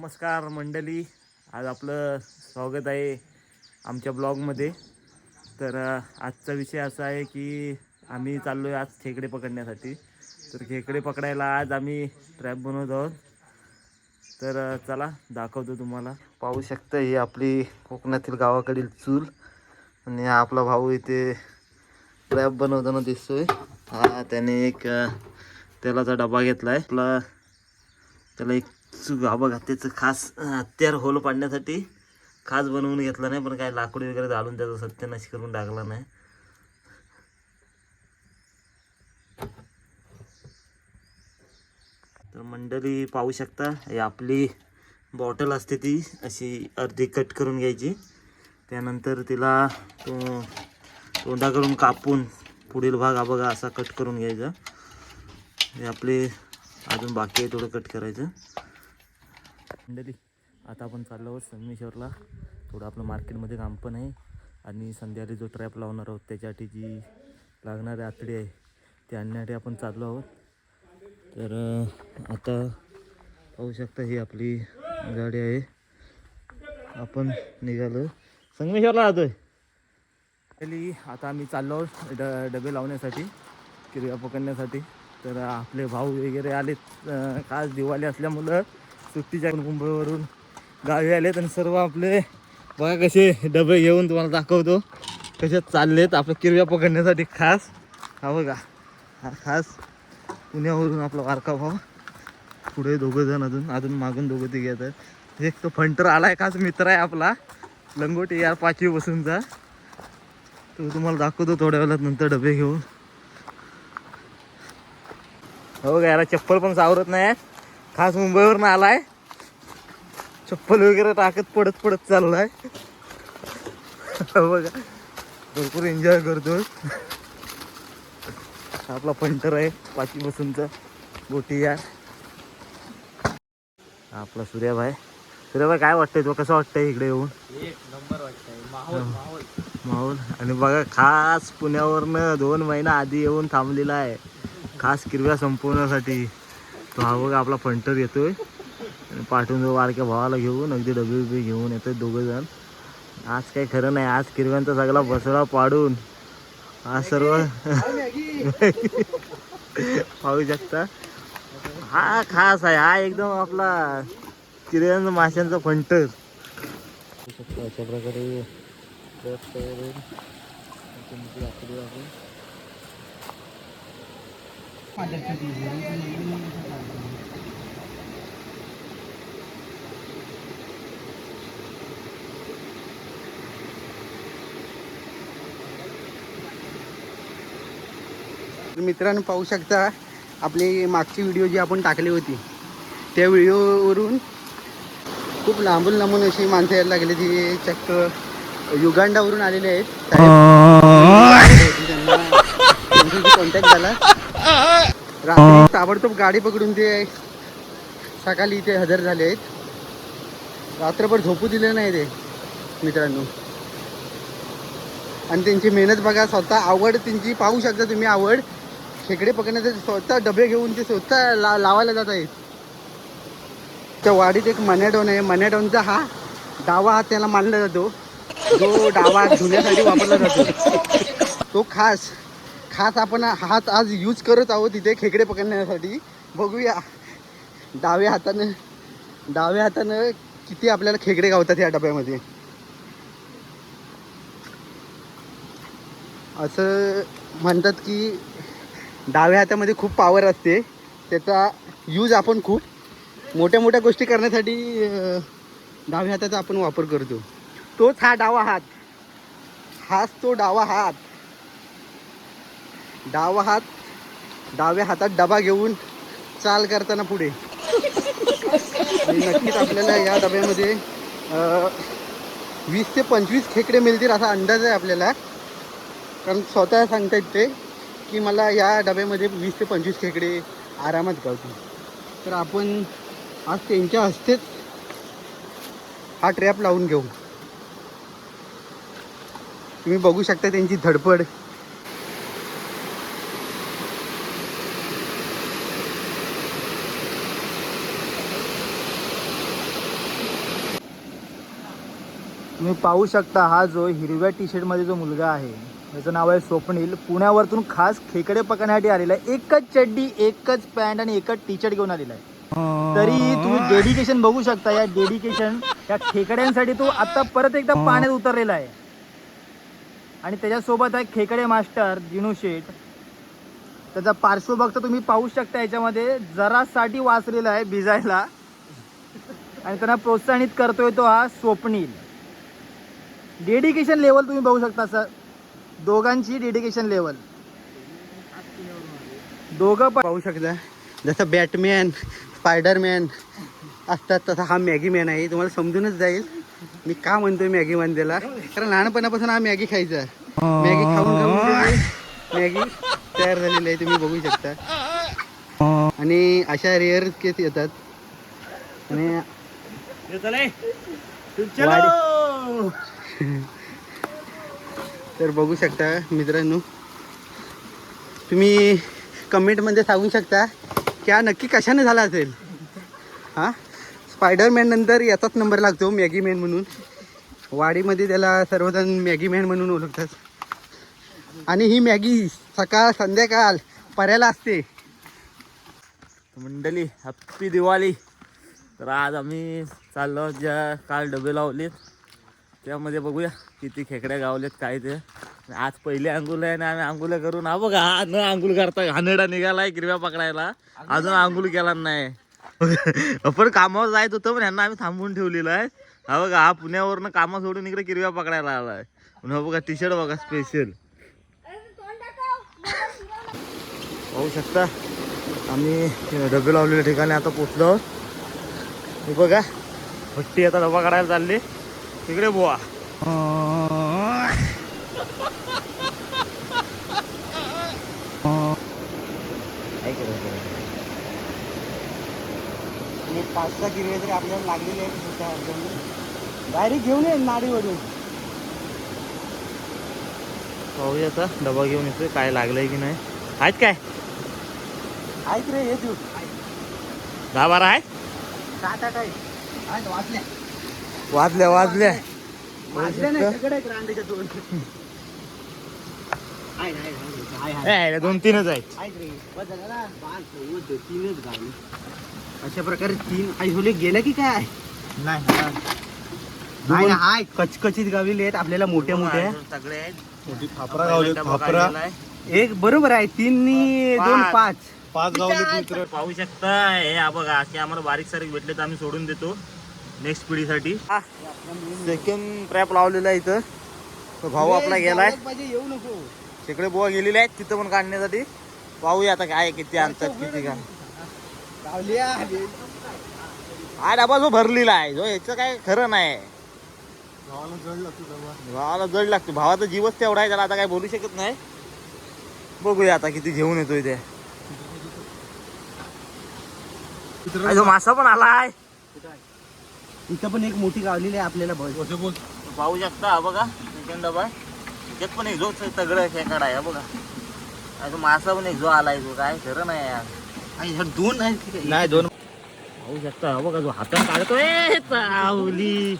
नमस्कार मंडळी, आज आपलं स्वागत आहे आमच्या ब्लॉगमध्ये. तर आजचा विषय असा आहे की आम्ही चाललो आहे आज खेकडे पकडण्यासाठी. तर खेकडे पकडायला आज आम्ही ट्रॅप बनवत आहोत. तर चला दाखवतो तुम्हाला. पाहू शकता ही आपली कोकणातील गावाकडील चूल आणि हा आपला भाऊ इथे ट्रॅप बनवताना दिसतोय. हा त्याने एक तेलाचा डबा घेतला आहे. त्याला एक हा बघा त्याचं खास हत्यार होल पाडण्यासाठी खास बनवून घेतला नाही, पण काय लाकडी वगैरे घालून त्याचा सत्यानाश करून टाकला नाही. तर मंडळी पाहू शकता, ही आपली बॉटल असते ती अशी अर्धी कट करून घ्यायची. त्यानंतर तिला तोंडाकडून कापून पुढील भाग हा बघा असा कट करून घ्यायचा. हे आपले अजून बाकी आहे थोडं कट करायचं. मंडळी आता आपण चाललो आहोत संगमेश्वरला. थोडं आपलं मार्केटमध्ये काम पण आहे आणि संध्याकाळी जो ट्रॅप लावणार आहोत त्याच्यासाठी जी लागणारी आतडी आहे ती आणण्यासाठी आपण चाललो आहोत. तर आता पाहू शकता ही आपली गाडी आहे. आपण निघालो संगमेश्वरला जातोय. आता आम्ही चाललो आहोत डबे लावण्यासाठी, किरव्या पकडण्यासाठी. तर आपले भाऊ वगैरे आलेत. खास दिवाळी असल्यामुळं सुट्टीच्या मुंबईवरून गावी आलेत आणि सर्व आपले बघा कसे डबे घेऊन तुम्हाला दाखवतो कसे चाललेत आपल्या किरव्या पकडण्यासाठी. खास हा बघा, हा खास पुण्यावरून आपला वारका भाऊ. पुढे दोघं जण अजून मागून दोघं ते घेत आहेत. एक तो फंटर आलाय, खास मित्र आहे आपला लंगोटी यार 5वी बसूनचा. तो तुम्हाला दाखवतो थोड्या वेळात नंतर डबे घेऊन. हो का, याला चप्पल पण सावरत नाही. खास मुंबईवरून आलाय, चप्पल वगैरे टाकत पडत चाललाय. बघा भरपूर एन्जॉय करतोय. आपला फंटर आहे 5वी बसूनचा गोटी यार. आपला सूर्याभाई. सूर्याभाई काय वाटतंय तो, कसं वाटतंय इकडे येऊन? एक नंबर वाटतंय. माहोल. आणि बघा खास पुण्यावरनं 2 महिना आधी येऊन थांबलेला आहे खास किरव्या संपवण्यासाठी. तो हा बघा आपला फंटर येतोय आणि पाठवून जो वारक्या भावाला घेऊन अगदी डबे घेऊन येतोय दोघं जण. आज काही खरं नाही, आज किरव्यांचा सगळा बसळा पाडून हा सर्व पाहू शकता. हा खास आहे, हा एकदम आपला किरव्यांचा माशांचा फंटर. अशा प्रकारे मित्रांनो पाहू शकता, आपली मागची व्हिडिओ जी आपण टाकली होती त्या व्हिडिओवरून खूप लांबून अशी माणसं यायला लागली. ती चक्क युगांडावरून आलेले आहेत. त्यांच्याशी कॉन्टॅक्ट झाला. रात्री ताबडतोब गाडी पकडून ते सकाळी इथे हजर झाले आहेत. रात्रभर झोपू दिले नाही ते मित्रांनो. आणि त्यांची मेहनत बघा, स्वतः आवड त्यांची पाहू शकता तुम्ही. आवड खेकडे पकडण्यासाठी स्वतः डबे घेऊन ते स्वतः लावायला जात आहेत. त्या वाडीत एक मन्याडोन आहे. मन्याडोनचा हा डावा हात त्याला मानला जातो, जो डावा हात धुण्यासाठी वापरला जातो. तो खास आपण हात आज यूज करत आहोत इथे खेकडे पकडण्यासाठी. बघूया डाव्या हातानं किती आपल्याला खेकडे गावतात या डब्यामध्ये. असं म्हणतात की डाव्या हातामध्ये खूप पॉवर असते. त्याचा यूज आपण खूप मोठ्या गोष्टी करण्यासाठी डाव्या हाताचा आपण वापर करतो. तोच हा डावा हात, हाच तो डावा हात. डाव्या हातात डबा घेऊन चाल करताना पुढे. आणि नक्कीच आपल्याला या डब्यामध्ये 20 ते 25 खेकडे मिळतील असा अंदाज आहे आपल्याला. कारण स्वतः सांगतायत ते की मला या डब्यामध्ये 20 ते 25 खेकडे आरामात गावतील. तर आपण आज त्यांच्या हस्तेच हा ट्रॅप लावून घेऊ. तुम्ही बघू शकता त्यांची धडपड. तुम्ही पाहू शकता हा जो हिरव्या टी शर्ट मध्ये जो मुलगा आहे त्याचं नाव आहे स्वप्नील. पुण्यावरतून खास खेकडे पकडण्यासाठी आलेला आहे. एकच चड्डी, एकच पॅन्ट आणि एकच टी शर्ट घेऊन आलेला आहे. तरी तुम्ही डेडिकेशन बघू शकता. या डेडिकेशन या खेकड्यांसाठी तो आता परत एकदा पाण्यात उतरलेला आहे. आणि त्याच्यासोबत आहे खेकडे मास्टर जिनू शेठ. त्याचा पार्श्वभक्त तुम्ही पाहू शकता. याच्यामध्ये जरासाठी वाचलेला आहे भिजायला आणि त्यांना प्रोत्साहित करतोय तो हा स्वप्नील. डेडिकेशन लेवल तुम्ही बघू शकता सर, दोघांची डेडिकेशन लेवल. दोघं पाहू शकता. जसं बॅटमॅन, स्पायडरमॅन असतात तसा हा मॅगी मॅन आहे. तुम्हाला समजूनच जाईल मी का म्हणतोय मॅगी मॅन त्याला. कारण लहानपणापासून हा मॅगी खायचा. मॅगी खाऊन मॅगी तयार झालेली आहे तुम्ही बघू शकता. आणि अशा रेअर केस येतात. आणि तर बघू शकता मित्रांनो, तुम्ही कमेंटमध्ये सांगू शकता की हा नक्की कशाने झाला असेल. हां, स्पायडरमॅन नंतर याचाच नंबर लागतो मॅगी मॅन म्हणून. वाडीमध्ये त्याला सर्वजण मॅगी मॅन म्हणून ओळखतात. आणि ही मॅगी सकाळ संध्याकाळ पर्याला असते. मंडळी हॅप्पी दिवाळी. तर आज आम्ही चाललो ज्या काल डबे लावलेत त्यामध्ये बघूया किती खेकड्या गावलेत काय ते. आज पहिले अंघोल आहे आणि आम्ही अंघोल करून हा बघा हा न अंघोल करता घाणेरडा निघालाय किरव्या पकडायला. अजून अंघोल केला नाही. आपण कामावर जायचं होतं पण ह्यांना आम्ही थांबवून ठेवलेलं आहे. हा बघा हा पुण्यावरनं कामं सोडून इकडे किरव्या पकडायला आलाय. हा बघा टी शर्ट बघा स्पेशल. पाहू शकता आम्ही डबे लावलेल्या ठिकाणी आता पोचलो. हे बघा भट्टी आता डबा काढायला चालली तिकडे बुवा. आणि 5-6 किरवे तरी आपल्याला लागलेले आहेत. डायरेक्ट घेऊन ये नाडीवरून. पाहूया आता डबा घेऊन येतोय काय लागलंय की नाही. आहेत काय ऐक रे, हे तू 10-12 आहेत. 7-8 आहेत. वाचल्या वाजल्या वाजल्या वाचल्या नाही सगळं आहेत रांडेच्या दोन. 2-3च आहेत. ऐक रे, बस झालं ना. 3च गावले अशा प्रकारे. 3 आयसोले गेल्या की काय नाही हाय कचकचीत गावलेले आहेत आपल्याला. मोठ्या मोठ्या सगळे आहेत. मोठी फापरा गावले. फापरा एक बरोबर आहे. 3 2 5 गावले मित्र. पाहू शकता हे हा बघा असे आम्हाला बारीक सारीक भेटले तर आम्ही सोडून देतो नेक्स्ट पिढीसाठी. सेकंड ट्रॅप लावलेला आहे इथं. तो भाऊ आपला गेलाय. येऊ नको. तिकडे बुवा गेलेले आहेत तिथं पण काढण्यासाठी. पाहूया आता काय किती आणतात किती काय. हा डबा जो भरलेला आहे जो याचं काय खरं नाही. भावाला जड लागतो. भावाचा जीवच तेवढा आहे त्याला आता काय बोलू शकत नाही. बघूया आता किती घेऊन येतोय ते. जो मासा पण आलाय. इथं पण एक मोठी गावलेली आहे आपल्याला. पाहू शकता हा बघा सेकंड डबा. त्यात पण एक जो सगळं खेकडा आहे बघा. अजून मासा पण एक जो आलाय जो काय खरं नाही यार. 2 आहेत नाही 2 पाहू शकता हा बघा जो हातात काढतोय चावली.